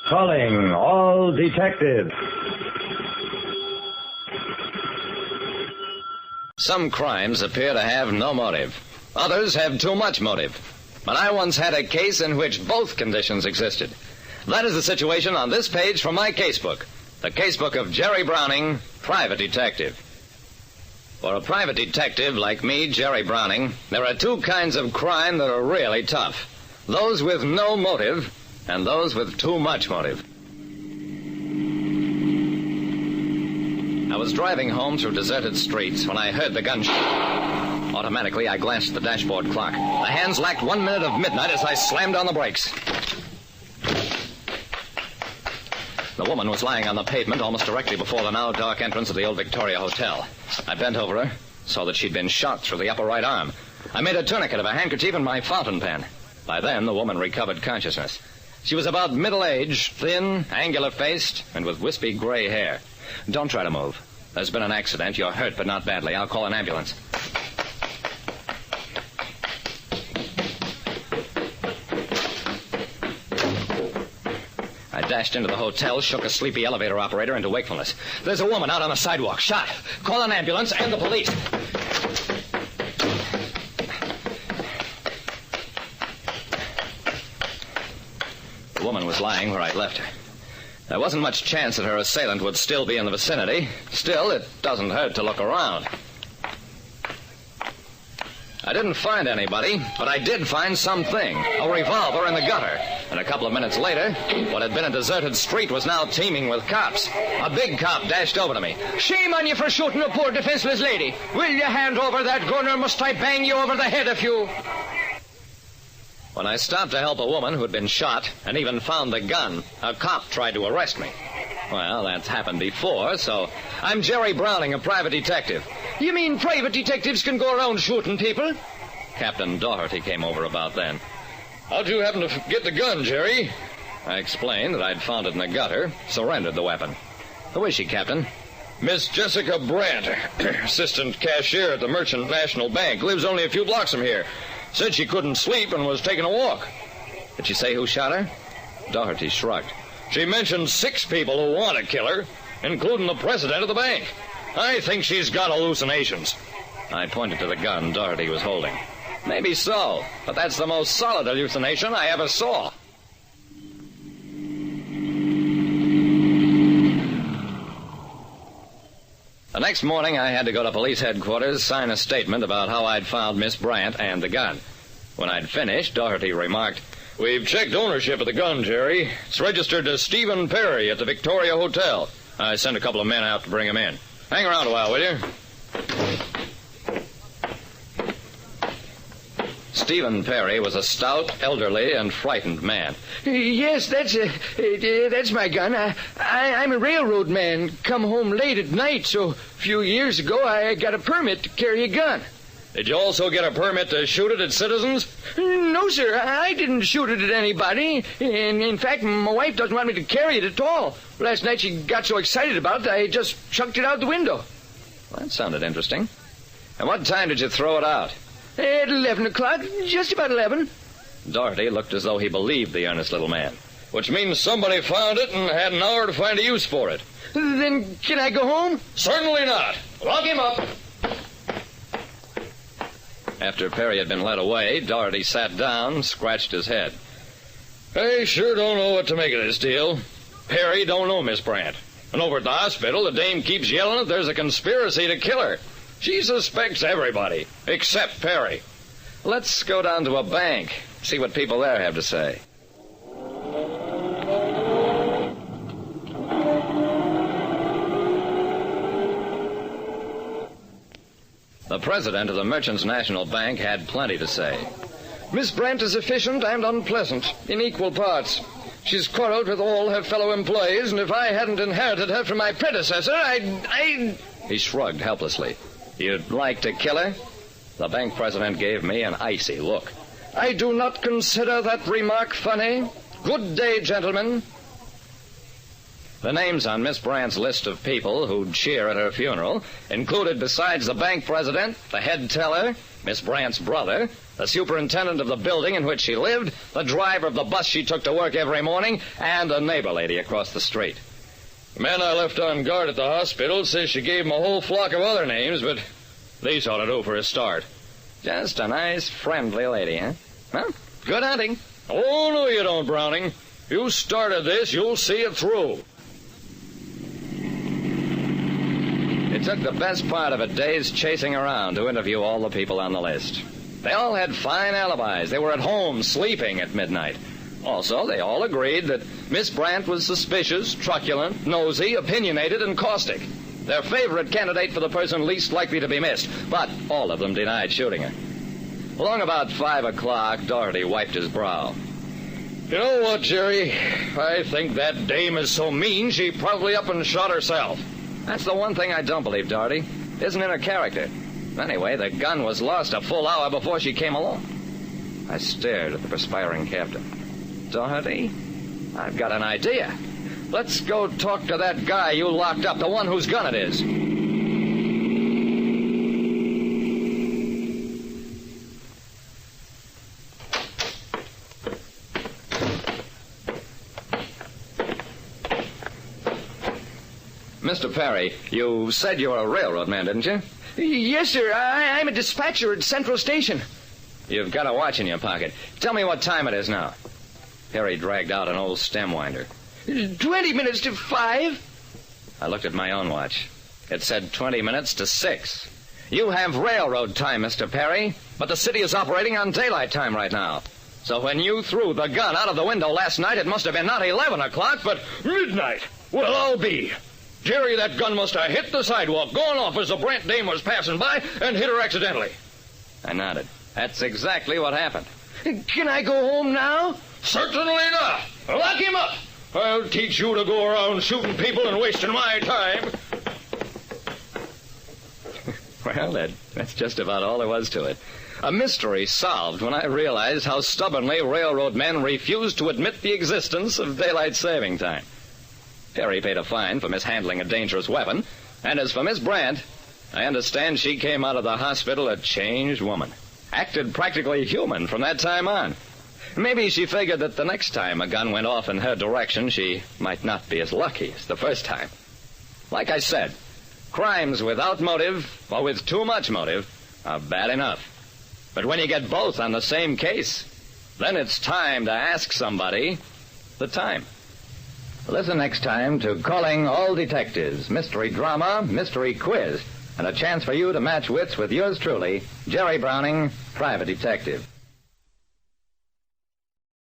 Calling all detectives. Some crimes appear to have no motive. Others have too much motive. But I once had a case in which both conditions existed. That is the situation on this page from my casebook. The casebook of Jerry Browning, private detective. For a private detective like me, Jerry Browning, there are two kinds of crime that are really tough. Those with no motive and those with too much motive. I was driving home through deserted streets when I heard the gunshot. Automatically, I glanced at the dashboard clock. The hands lacked 1 minute of midnight as I slammed on the brakes. The woman was lying on the pavement almost directly before the now dark entrance of the old Victoria Hotel. I bent over her, saw that she'd been shot through the upper right arm. I made a tourniquet of a handkerchief and my fountain pen. By then, the woman recovered consciousness. She was about middle-aged, thin, angular-faced, and with wispy gray hair. Don't try to move. There's been an accident. You're hurt, but not badly. I'll call an ambulance. I dashed into the hotel, shook a sleepy elevator operator into wakefulness. There's a woman out on the sidewalk, shot. Call an ambulance and the police. The woman was lying where I'd left her. There wasn't much chance that her assailant would still be in the vicinity. Still, it doesn't hurt to look around. I didn't find anybody, but I did find something. A revolver in the gutter. And a couple of minutes later, what had been a deserted street was now teeming with cops. A big cop dashed over to me. Shame on you for shooting a poor defenseless lady. Will you hand over that gun or must I bang you over the head if you... When I stopped to help a woman who had been shot and even found the gun, a cop tried to arrest me. Well, that's happened before, so I'm Jerry Browning, a private detective. You mean private detectives can go around shooting people? Captain Doherty came over about then. How'd you happen to get the gun, Jerry? I explained that I'd found it in the gutter, surrendered the weapon. Who is she, Captain? Miss Jessica Brandt, assistant cashier at the Merchant National Bank, lives only a few blocks from here. Said she couldn't sleep and was taking a walk. Did she say who shot her? Doherty shrugged. She mentioned 6 people who want to kill her, including the president of the bank. I think she's got hallucinations. I pointed to the gun Doherty was holding. Maybe so, but that's the most solid hallucination I ever saw. The next morning, I had to go to police headquarters, sign a statement about how I'd found Miss Brandt and the gun. When I'd finished, Doherty remarked, "We've checked ownership of the gun, Jerry. It's registered to Stephen Perry at the Victoria Hotel. I sent a couple of men out to bring him in. Hang around a while, will you?" Stephen Perry was a stout, elderly, and frightened man. Yes, that's my gun. I'm a railroad man. Come home late at night, so a few years ago I got a permit to carry a gun. Did you also get a permit to shoot it at citizens? No, sir. I didn't shoot it at anybody. In fact, my wife doesn't want me to carry it at all. Last night she got so excited about it, I just chucked it out the window. Well, that sounded interesting. And what time did you throw it out? At 11 o'clock, just about 11. Doherty looked as though he believed the earnest little man. Which means somebody found it and had an hour to find a use for it. Then can I go home? Certainly not. Lock him up. After Perry had been led away, Doherty sat down, scratched his head. I sure don't know what to make of this deal. Perry don't know Miss Brandt. And over at the hospital, the dame keeps yelling that there's a conspiracy to kill her. She suspects everybody, except Perry. Let's go down to a bank, see what people there have to say. The president of the Merchants National Bank had plenty to say. Miss Brandt is efficient and unpleasant, in equal parts. She's quarreled with all her fellow employees, and if I hadn't inherited her from my predecessor, I'd... He shrugged helplessly. You'd like to kill her? The bank president gave me an icy look. I do not consider that remark funny. Good day, gentlemen. The names on Miss Brandt's list of people who'd cheer at her funeral included, besides the bank president, the head teller, Miss Brandt's brother, the superintendent of the building in which she lived, the driver of the bus she took to work every morning, and a neighbor lady across the street. The man I left on guard at the hospital says she gave him a whole flock of other names, but these ought to do for a start. Just a nice, friendly lady, huh? Well, good hunting. Oh, no, you don't, Browning. You started this, you'll see it through. It took the best part of a day's chasing around to interview all the people on the list. They all had fine alibis. They were at home sleeping at midnight. Also, they all agreed that Miss Brandt was suspicious, truculent, nosy, opinionated, and caustic. Their favorite candidate for the person least likely to be missed, but all of them denied shooting her. Along about 5 o'clock, Doherty wiped his brow. You know what, Jerry? I think that dame is so mean she probably up and shot herself. That's the one thing I don't believe, Doherty. Isn't in her character. Anyway, the gun was lost a full hour before she came along. I stared at the perspiring captain. Doherty, I've got an idea. Let's go talk to that guy you locked up, the one whose gun it is. Mr. Perry, you said you were a railroad man, didn't you? Yes, sir. I'm a dispatcher at Central Station. You've got a watch in your pocket. Tell me what time it is now. Perry dragged out an old stem winder. 20 minutes to 5. I looked at my own watch. It said 20 minutes to 6. You have railroad time, Mr. Perry, but the city is operating on daylight time right now. So when you threw the gun out of the window last night, it must have been not 11 o'clock, but Midnight. Well, I'll be. Jerry, that gun must have hit the sidewalk, gone off as the Brandt dame was passing by, and hit her accidentally. I nodded. That's exactly what happened. Can I go home now? Certainly not. Lock him up. I'll teach you to go around shooting people and wasting my time. Well, that's just about all there was to it. A mystery solved when I realized how stubbornly railroad men refused to admit the existence of daylight saving time. Perry paid a fine for mishandling a dangerous weapon, and as for Miss Brandt, I understand she came out of the hospital a changed woman. Acted practically human from that time on. Maybe she figured that the next time a gun went off in her direction, she might not be as lucky as the first time. Like I said, crimes without motive, or with too much motive, are bad enough. But when you get both on the same case, then it's time to ask somebody the time. Listen next time to Calling All Detectives, mystery drama, mystery quiz, and a chance for you to match wits with yours truly, Jerry Browning, private detective.